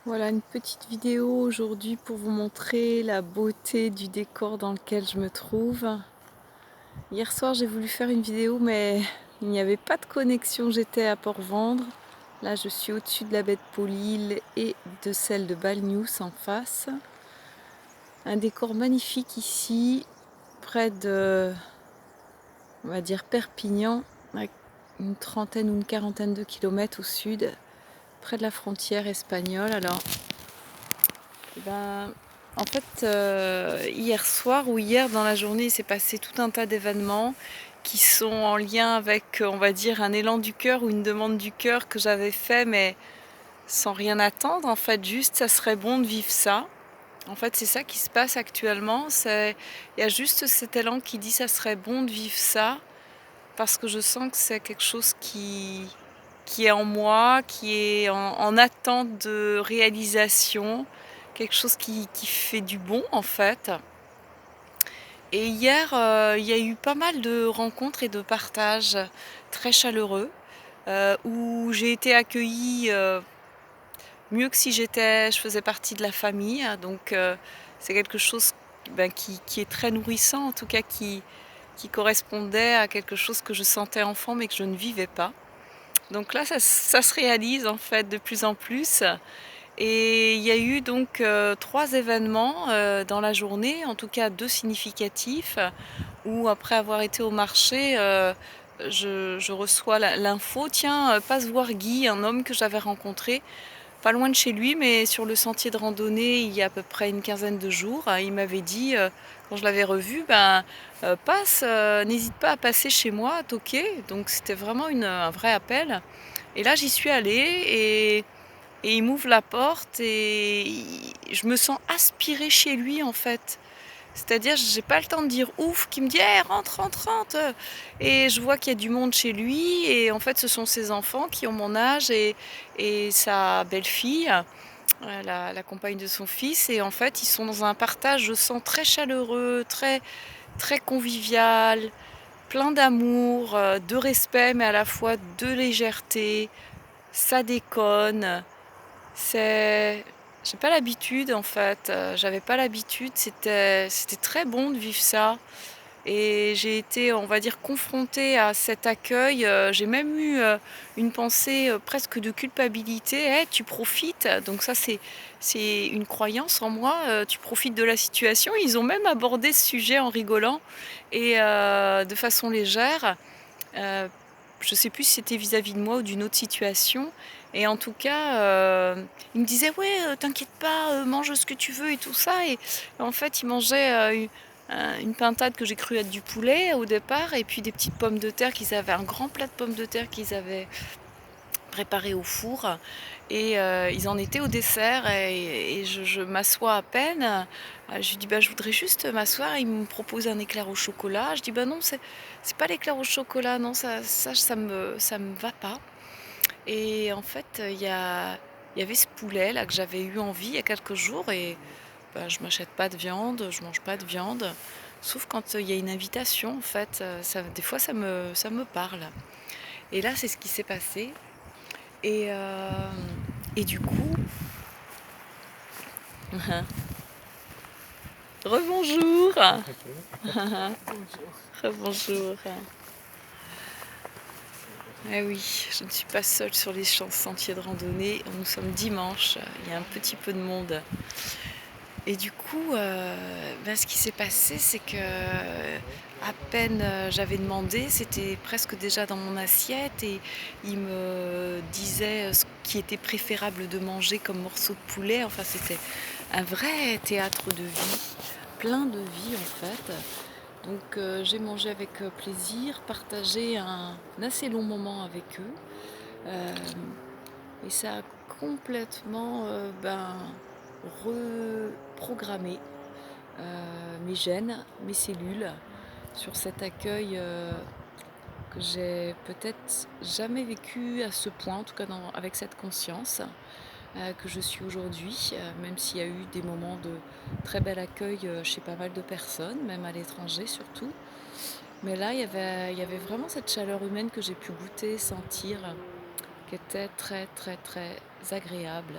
Voilà une petite vidéo aujourd'hui pour vous montrer la beauté du décor dans lequel je me trouve. Hier soir j'ai voulu faire une vidéo mais il n'y avait pas de connexion, j'étais à Port-Vendre. Là je suis au-dessus de la baie de Paulil et de celle de Balneus en face. Un décor magnifique ici, près de, on va dire Perpignan, à une trentaine ou une quarantaine de kilomètres au sud, près de la frontière espagnole. Alors en fait, hier soir ou hier dans la journée, il s'est passé tout un tas d'événements qui sont en lien avec, on va dire, un élan du cœur ou une demande du cœur que j'avais fait, mais sans rien attendre. En fait, juste, ça serait bon de vivre ça. En fait, c'est ça qui se passe actuellement. Il y a juste cet élan qui dit ça serait bon de vivre ça, parce que je sens que c'est quelque chose qui est en moi, qui est en attente de réalisation, quelque chose qui fait du bon en fait. Et hier, il y a eu pas mal de rencontres et de partages très chaleureux, où j'ai été accueillie mieux que si je faisais partie de la famille. Donc c'est quelque chose qui est très nourrissant, en tout cas qui correspondait à quelque chose que je sentais enfant mais que je ne vivais pas. Donc là, ça se réalise en fait de plus en plus. Et il y a eu donc 3 événements dans la journée, en tout cas 2 significatifs, où après avoir été au marché, je reçois l'info: «Tiens, passe voir Guy», un homme que j'avais rencontré pas loin de chez lui, mais sur le sentier de randonnée il y a à peu près une quinzaine de jours. Il m'avait dit, quand je l'avais revu: «Passe, n'hésite pas à passer chez moi, à toquer». Donc c'était vraiment un vrai appel. Et là, j'y suis allée et il m'ouvre la porte et je me sens aspirée chez lui, en fait. C'est-à-dire, j'ai pas le temps de dire ouf, qui me dit: «Hey, rentre, rentre, rentre!» Et je vois qu'il y a du monde chez lui et en fait, ce sont ses enfants qui ont mon âge et sa belle-fille, la compagne de son fils. Et en fait, ils sont dans un partage, je sens, très chaleureux, très, très convivial, plein d'amour, de respect, mais à la fois de légèreté. Ça déconne. C'est J'ai pas l'habitude en fait, j'avais pas l'habitude, c'était très bon de vivre ça et j'ai été, on va dire, confrontée à cet accueil, j'ai même eu, une pensée, presque de culpabilité: «Eh, tu profites!» Donc ça, c'est une croyance en moi, tu profites de la situation. Ils ont même abordé ce sujet en rigolant et de façon légère. Heu, je sais plus si c'était vis-à-vis de moi ou d'une autre situation et en tout cas, il me disait: «Ouais, t'inquiète pas, mange ce que tu veux» et tout ça. Et en fait, il mangeait, une pintade que j'ai cru être du poulet au départ et puis des petites pommes de terre qu'ils avaient, un grand plat de pommes de terre qu'ils avaient préparé au four. Et ils en étaient au dessert et je m'assois à peine, je lui dis: «Bah, je voudrais juste m'asseoir». Il me propose un éclair au chocolat. Je dis: «Bah, non, c'est pas l'éclair au chocolat, non, ça me va pas». Et en fait, il y avait ce poulet là que j'avais eu envie il y a quelques jours et bah, je m'achète pas de viande, je mange pas de viande, sauf quand, il y a une invitation en fait, ça des fois ça me parle. Et là, c'est ce qui s'est passé. Et du coup rebonjour! Rebonjour. Eh oui, je ne suis pas seule sur les sentiers de randonnée. Nous sommes dimanche, il y a un petit peu de monde. Et du coup, ce qui s'est passé, c'est que à peine, j'avais demandé, c'était presque déjà dans mon assiette et il me disait, ce qui était préférable de manger comme morceau de poulet. Enfin, c'était un vrai théâtre de vie, plein de vie en fait. Donc j'ai mangé avec, plaisir, partagé un assez long moment avec eux, hem et ça a complètement, reprogrammé, mes gènes, mes cellules sur cet accueil, que j'ai peut-être jamais vécu à ce point, en tout cas avec cette conscience, que je suis aujourd'hui, même s'il y a eu des moments de très bel accueil, chez pas mal de personnes, même à l'étranger surtout. Mais là, il y avait vraiment cette chaleur humaine que j'ai pu goûter, sentir, qui était très, très, très agréable.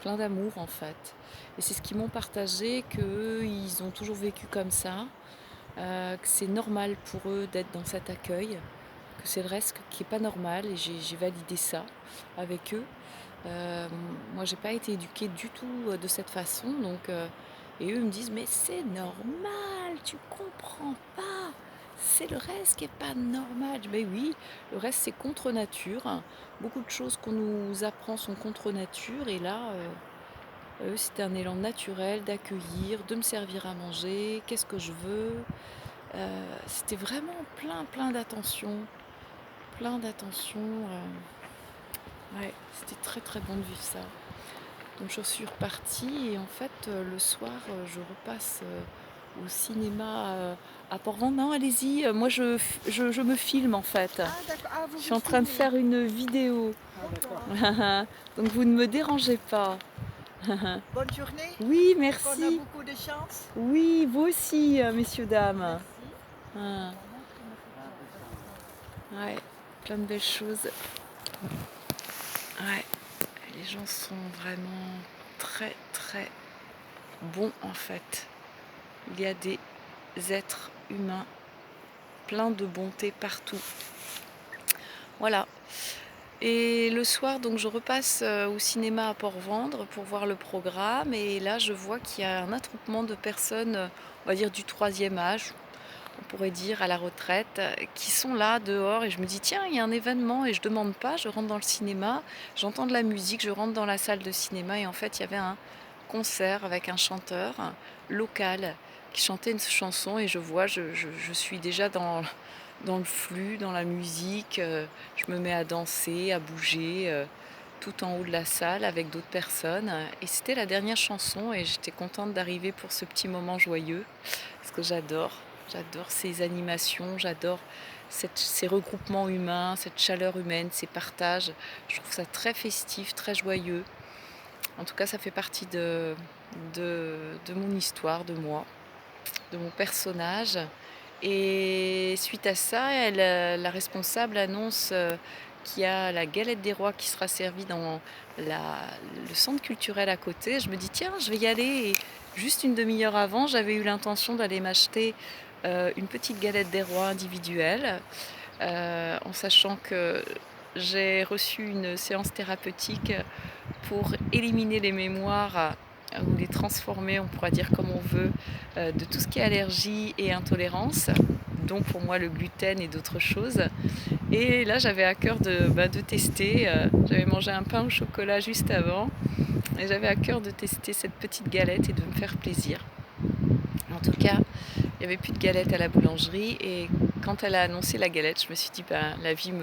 plein d'amour en fait. Et c'est ce qu'ils m'ont partagé, qu'eux, ils ont toujours vécu comme ça, que c'est normal pour eux d'être dans cet accueil, que c'est le reste qui est pas normal, et j'ai validé ça avec eux. Euh, Moi, j'ai pas été éduquée du tout de cette façon, donc et eux me disent mais c'est normal, tu comprends pas, c'est le reste qui est pas normal. Je dis, mais oui, le reste c'est contre nature. Beaucoup de choses qu'on nous apprend sont contre nature, et là, eux, c'était un élan naturel d'accueillir, de me servir à manger, qu'est-ce que je veux. C'était vraiment plein d'attention, plein d'attention. Ouais, c'était très bon de vivre ça. Donc je suis repartie, et en fait le soir je repasse au cinéma à Port-Ventre. Non, allez-y, moi je me filme en fait. Ah d'accord, ah, vous Je suis vous en train de filmez. faire une vidéo. D'accord. Donc vous ne me dérangez pas. Bonne journée, Oui, qu'on a merci. beaucoup de chance. Oui, vous aussi, messieurs, dames. Merci. Ah, ouais, plein de belles choses. Ouais, les gens sont vraiment très bons en fait. Il y a des êtres humains pleins de bonté partout. Voilà. Et le soir, donc, je repasse au cinéma à Port-Vendre pour voir le programme. Et là, je vois qu'il y a un attroupement de personnes, on va dire du troisième âge, on pourrait dire à la retraite, qui sont là dehors. Et je me dis, tiens, il y a un événement, et je demande pas, je rentre dans le cinéma, j'entends de la musique, je rentre dans la salle de cinéma. Et en fait, il y avait un concert avec un chanteur local qui chantait une chanson. Et je vois, je suis déjà dans le flux, dans la musique. Je me mets à danser, à bouger, tout en haut de la salle avec d'autres personnes. Et c'était la dernière chanson, et j'étais contente d'arriver pour ce petit moment joyeux, parce que j'adore ces animations, j'adore ces regroupements humains, cette chaleur humaine, ces partages. Je trouve ça très festif, très joyeux. En tout cas, ça fait partie de mon histoire, de moi, de mon personnage. Et suite à ça, la responsable annonce qu'il y a la galette des rois qui sera servie dans le centre culturel à côté. Je me dis, tiens, je vais y aller. Et juste une demi-heure avant, j'avais eu l'intention d'aller m'acheter une petite galette des rois individuelle, en sachant que j'ai reçu une séance thérapeutique pour éliminer les mémoires, ou les transformer, on pourra dire comme on veut, de tout ce qui est allergie et intolérance, donc pour moi le gluten et d'autres choses. Et là, j'avais à cœur de tester. J'avais mangé un pain au chocolat juste avant, et j'avais à cœur de tester cette petite galette et de me faire plaisir. En tout cas, il n'y avait plus de galette à la boulangerie, et quand elle a annoncé la galette, je me suis dit, la vie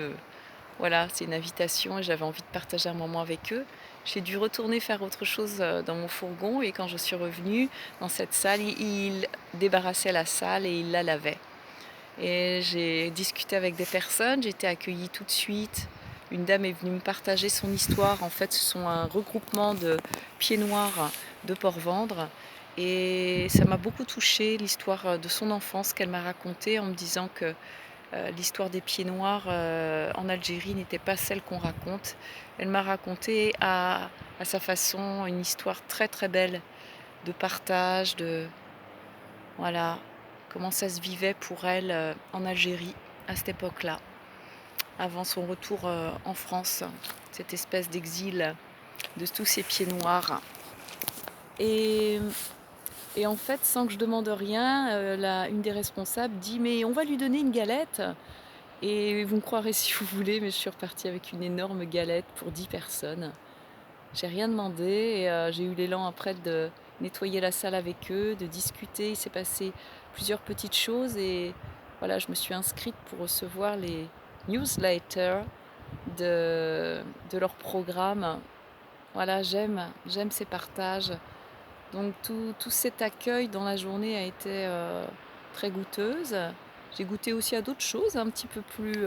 voilà, c'est une invitation, et j'avais envie de partager un moment avec eux. J'ai dû retourner faire autre chose dans mon fourgon, et quand je suis revenue dans cette salle, il débarrassait la salle et il la lavait. Et j'ai discuté avec des personnes, j'ai été accueillie tout de suite. Une dame est venue me partager son histoire. En fait, ce sont un regroupement de pieds noirs de Port-Vendre. Et ça m'a beaucoup touchée, l'histoire de son enfance qu'elle m'a racontée, en me disant que l'histoire des pieds noirs en Algérie n'était pas celle qu'on raconte. Elle m'a raconté à sa façon une histoire très belle de partage, voilà, comment ça se vivait pour elle en Algérie à cette époque-là, avant son retour en France, cette espèce d'exil de tous ces pieds noirs. Et, et en fait, sans que je demande rien, une des responsables dit mais on va lui donner une galette. Et vous me croirez si vous voulez, mais je suis repartie avec une énorme galette pour 10 personnes. J'ai rien demandé, et j'ai eu l'élan après de nettoyer la salle avec eux, de discuter. Il s'est passé plusieurs petites choses, et voilà, je me suis inscrite pour recevoir les newsletters de leur programme. Voilà, j'aime ces partages. Donc tout cet accueil dans la journée a été très goûteuse. J'ai goûté aussi à d'autres choses un petit peu plus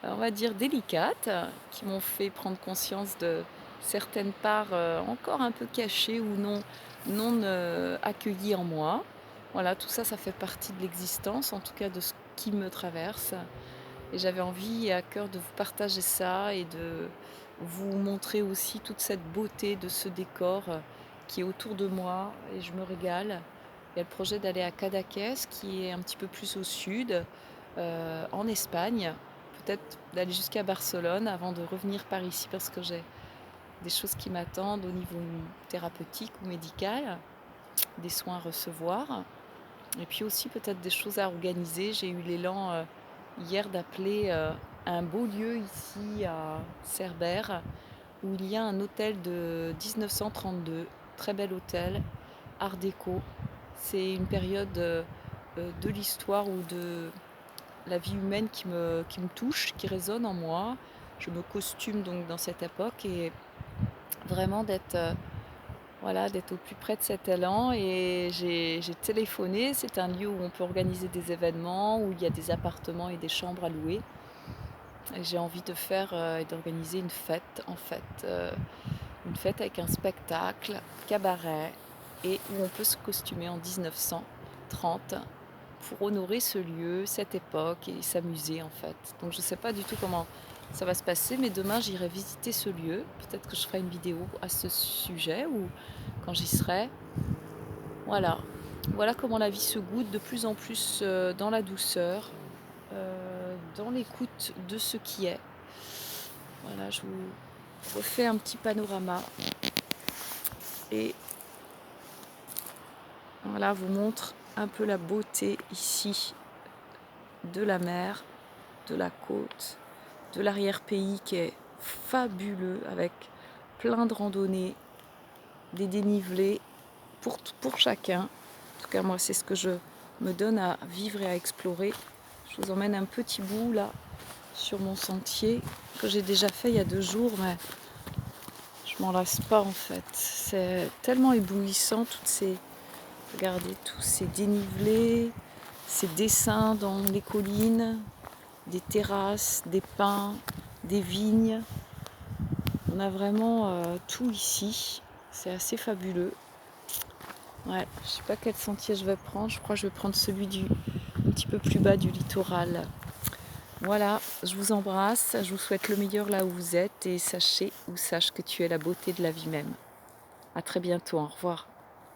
on va dire délicates, qui m'ont fait prendre conscience de certaines parts encore un peu cachées ou non accueillies en moi. Voilà, tout ça, ça fait partie de l'existence, en tout cas de ce qui me traverse. Et j'avais envie et à cœur de vous partager ça, et vous montrer aussi toute cette beauté de ce décor qui est autour de moi et je me régale. Il y a le projet d'aller à Cadaqués qui est un petit peu plus au sud, en Espagne, peut-être d'aller jusqu'à Barcelone avant de revenir par ici parce que j'ai des choses qui m'attendent au niveau thérapeutique ou médical, des soins à recevoir et puis aussi peut-être des choses à organiser. J'ai eu l'élan hier d'appeler un beau lieu ici à Cerbère où il y a un hôtel de 1932, très bel hôtel, art déco. C'est une période de l'histoire ou de la vie humaine qui me touche, qui résonne en moi. Je me costume donc dans cette époque et vraiment d'être au plus près de cet élan. Et j'ai téléphoné, c'est un lieu où on peut organiser des événements, où il y a des appartements et des chambres à louer. Et j'ai envie de faire et d'organiser une fête en fait. Une fête avec un spectacle, cabaret, et où on peut se costumer en 1930 pour honorer ce lieu, cette époque et s'amuser en fait. Donc je ne sais pas du tout comment ça va se passer, mais demain j'irai visiter ce lieu. Peut-être que je ferai une vidéo à ce sujet ou quand j'y serai. Voilà. Voilà comment la vie se goûte de plus en plus dans la douceur, dans l'écoute de ce qui est. Voilà, je vous refais un petit panorama et voilà, vous montre un peu la beauté ici de la mer, de la côte, de l'arrière-pays qui est fabuleux avec plein de randonnées, des dénivelés pour chacun. En tout cas, moi, c'est ce que je me donne à vivre et à explorer. Je vous emmène un petit bout là sur mon sentier que j'ai déjà fait il y a 2 jours, mais je m'en lasse pas en fait. C'est tellement éblouissant regardez tous ces dénivelés, ces dessins dans les collines, des terrasses, des pins, des vignes. On a vraiment tout ici. C'est assez fabuleux. Ouais, je sais pas quel sentier je vais prendre. Je crois que je vais prendre celui un petit peu plus bas du littoral. Voilà, je vous embrasse. Je vous souhaite le meilleur là où vous êtes et sache que tu es la beauté de la vie même. À très bientôt. Au revoir.